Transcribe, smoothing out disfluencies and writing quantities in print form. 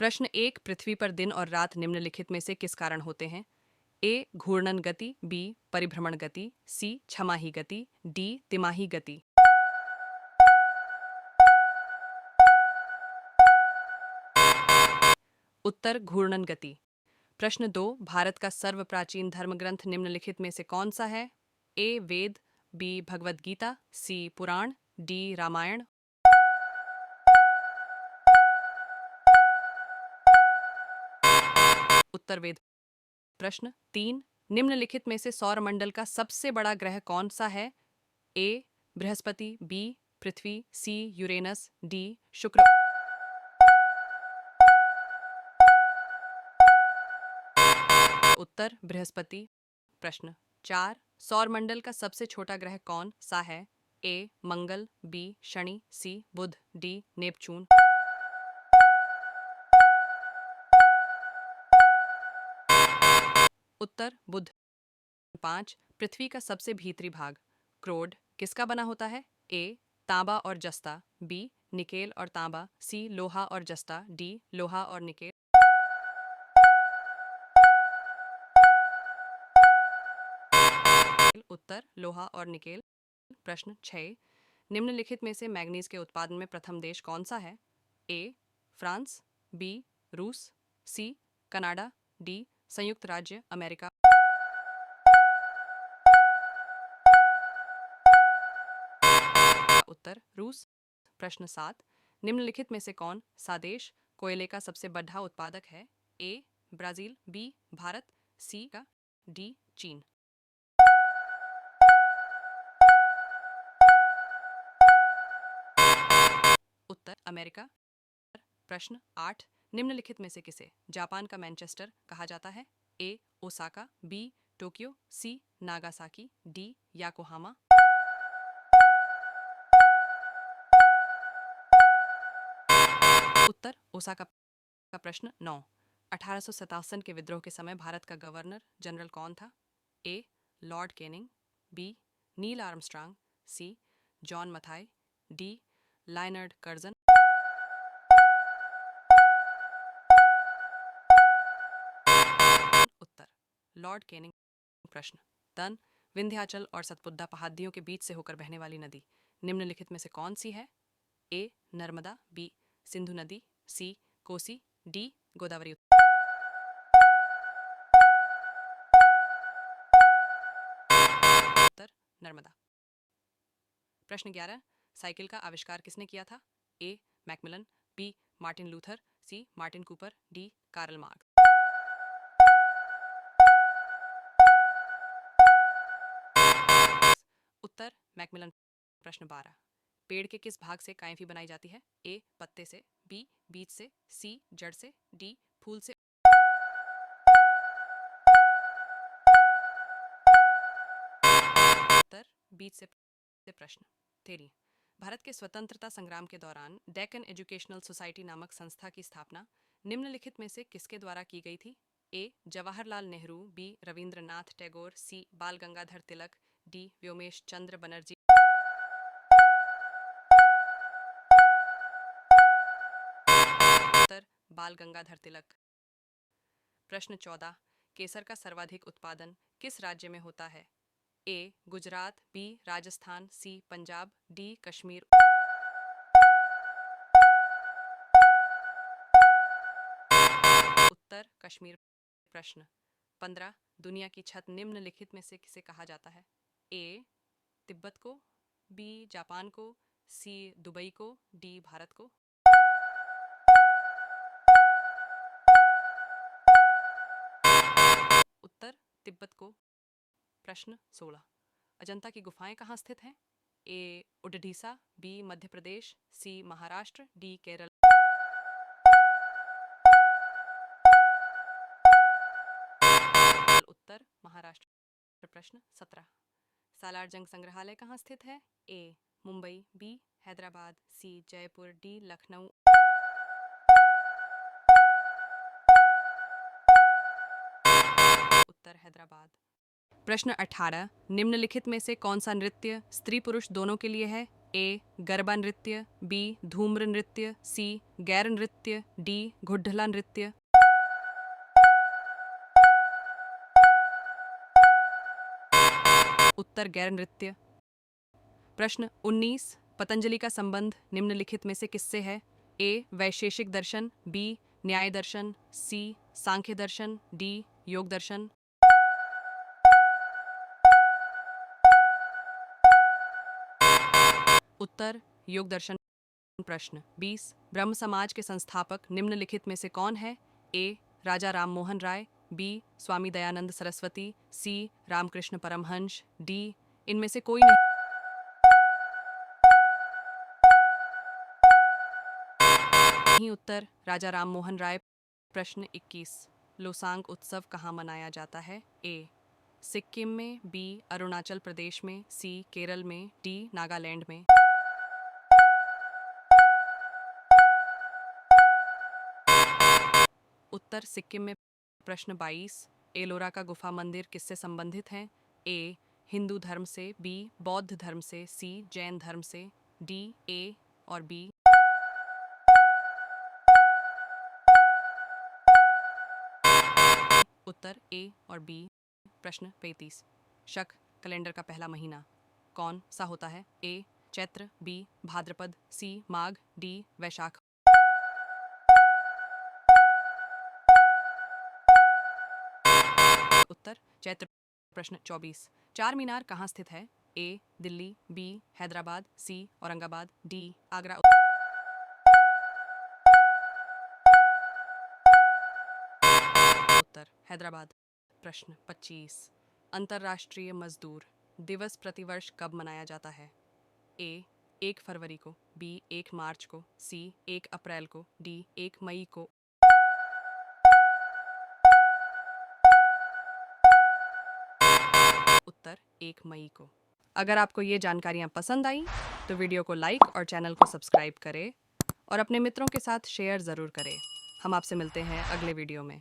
प्रश्न एक, पृथ्वी पर दिन और रात निम्नलिखित में से किस कारण होते हैं? ए घूर्णन गति, बी परिभ्रमण गति, सी छमाही गति, डी तिमाही गति। उत्तर घूर्णन गति। प्रश्न दो, भारत का सर्व प्राचीन धर्म ग्रंथ निम्नलिखित में से कौन सा है? ए वेद, बी भगवद गीता, सी पुराण, डी रामायण। उत्तर वेद। प्रश्न तीन, निम्नलिखित में से सौरमंडल का सबसे बड़ा ग्रह कौन सा है? ए बृहस्पति, बी पृथ्वी, सी यूरेनस, डी शुक्र। उत्तर बृहस्पति। प्रश्न चार, सौरमंडल का सबसे छोटा ग्रह कौन सा है? ए मंगल, बी शनि, सी बुध, डी नेपचून। उत्तर बुध। पाँच, पृथ्वी का सबसे भीतरी भाग क्रोड किसका बना होता है? ए तांबा और जस्ता, बी निकेल और तांबा, सी लोहा और जस्ता, डी लोहा और निकेल। उत्तर लोहा और निकेल। प्रश्न 6, निम्नलिखित में से मैग्नीज के उत्पादन में प्रथम देश कौन सा है? ए फ्रांस, बी रूस, सी कनाडा, डी संयुक्त राज्य अमेरिका। उत्तर रूस। प्रश्न 7, निम्नलिखित में से कौन सा देश कोयले का सबसे बड़ा उत्पादक है? ए ब्राजील, बी भारत, सी का, डी चीन। उत्तर अमेरिका। प्रश्न 8, निम्नलिखित में से किसे जापान का मैनचेस्टर कहा जाता है? ए ओसाका, बी टोक्यो, सी नागासाकी, डी याकोहामा। उत्तर ओसाका का। प्रश्न 9, 1857 के विद्रोह के समय भारत का गवर्नर जनरल कौन था? A Lord Canning, B Neil Armstrong, C John Mathai, D Leonard Curzon. उत्तर लॉर्ड केनिंग। प्रश्न तन, विंध्याचल और सतपुड़ा पहाड़ियों के बीच से होकर बहने वाली नदी निम्नलिखित में से कौन सी है? ए नर्मदा, बी सिंधु नदी, सी कोसी, डी गोदावरी। उत्तर नर्मदा। प्रश्न 11, साइकिल का आविष्कार किसने किया था? A Macmillan, B Martin Luther, C Martin Cooper, D Karl Marx. उत्तर मैकमिलन। प्रश्न 12, पेड़ के किस भाग से काइफी बनाई जाती है? ए पत्ते से, बी बीज से, सी जड़ से, डी फूल से। उत्तर बीज से। प्रश्न 13, भारत के स्वतंत्रता संग्राम के दौरान डेक्कन एजुकेशनल सोसाइटी नामक संस्था की स्थापना निम्नलिखित में से किसके द्वारा की गई थी? ए जवाहरलाल नेहरू, बी रविंद्रनाथ टैगोर, सी बाल गंगाधर तिलक, डी व्योमेश चंद्र बनर्जी। उत्तर बाल गंगाधर तिलक। प्रश्न 14, केसर का सर्वाधिक उत्पादन किस राज्य में होता है? ए गुजरात, बी राजस्थान, सी पंजाब, डी कश्मीर। उत्तर कश्मीर। प्रश्न 15, दुनिया की छत निम्नलिखित में से किसे कहा जाता है? ए तिब्बत को, बी जापान को, सी दुबई को, डी भारत को। उत्तर तिब्बत को। प्रश्न 16, अजंता की गुफाएं कहाँ स्थित हैं? ए उडीसा, बी मध्य प्रदेश, सी महाराष्ट्र, डी केरल। उत्तर महाराष्ट्र। प्रश्न 17, सालार जंग संग्रहालय कहाँ स्थित है? ए मुंबई, बी हैदराबाद, सी जयपुर, डी लखनऊ। उत्तर हैदराबाद। प्रश्न 18, निम्नलिखित में से कौन सा नृत्य स्त्री पुरुष दोनों के लिए है? ए गरबा नृत्य, बी धूम्र नृत्य, सी गैर नृत्य, डी घुड्ढला नृत्य। उत्तर गैर नृत्य। प्रश्न 19, पतंजलि का संबंध निम्नलिखित में से किससे है? ए वैशेषिक दर्शन, बी न्याय दर्शन, सी सांख्य दर्शन, डी योग दर्शन। उत्तर योग दर्शन। प्रश्न 20, ब्रह्म समाज के संस्थापक निम्नलिखित में से कौन है? ए राजा राम मोहन राय, बी स्वामी दयानंद सरस्वती, सी रामकृष्ण परमहंस, डी इनमें से कोई नहीं। उत्तर राजा राम मोहन राय। प्रश्न 21, लोसांग उत्सव कहाँ मनाया जाता है? ए सिक्किम में, बी अरुणाचल प्रदेश में, सी केरल में, डी नागालैंड में। उत्तर सिक्किम में। प्रश्न 22, एलोरा का गुफा मंदिर किससे संबंधित है? ए हिंदू धर्म से, बी बौद्ध धर्म से, सी जैन धर्म से, डी ए और बी। उत्तर ए और बी। प्रश्न 35, शक कैलेंडर का पहला महीना कौन सा होता है? ए चैत्र, बी भाद्रपद, सी माघ, डी वैशाख। उत्तर चैत्र। प्रश्न 24, चार मीनार कहाँ स्थित है? ए दिल्ली, बी हैदराबाद, सी औरंगाबाद, डी आगरा। उत्तर हैदराबाद। प्रश्न 25, अंतर्राष्ट्रीय मजदूर दिवस प्रतिवर्ष कब मनाया जाता है? ए 1 फरवरी को, बी 1 मार्च को, सी 1 अप्रैल को, डी 1 मई को। उत्तर 1 मई को। अगर आपको ये जानकारियाँ पसंद आई तो वीडियो को लाइक और चैनल को सब्सक्राइब करें और अपने मित्रों के साथ शेयर ज़रूर करें। हम आपसे मिलते हैं अगले वीडियो में।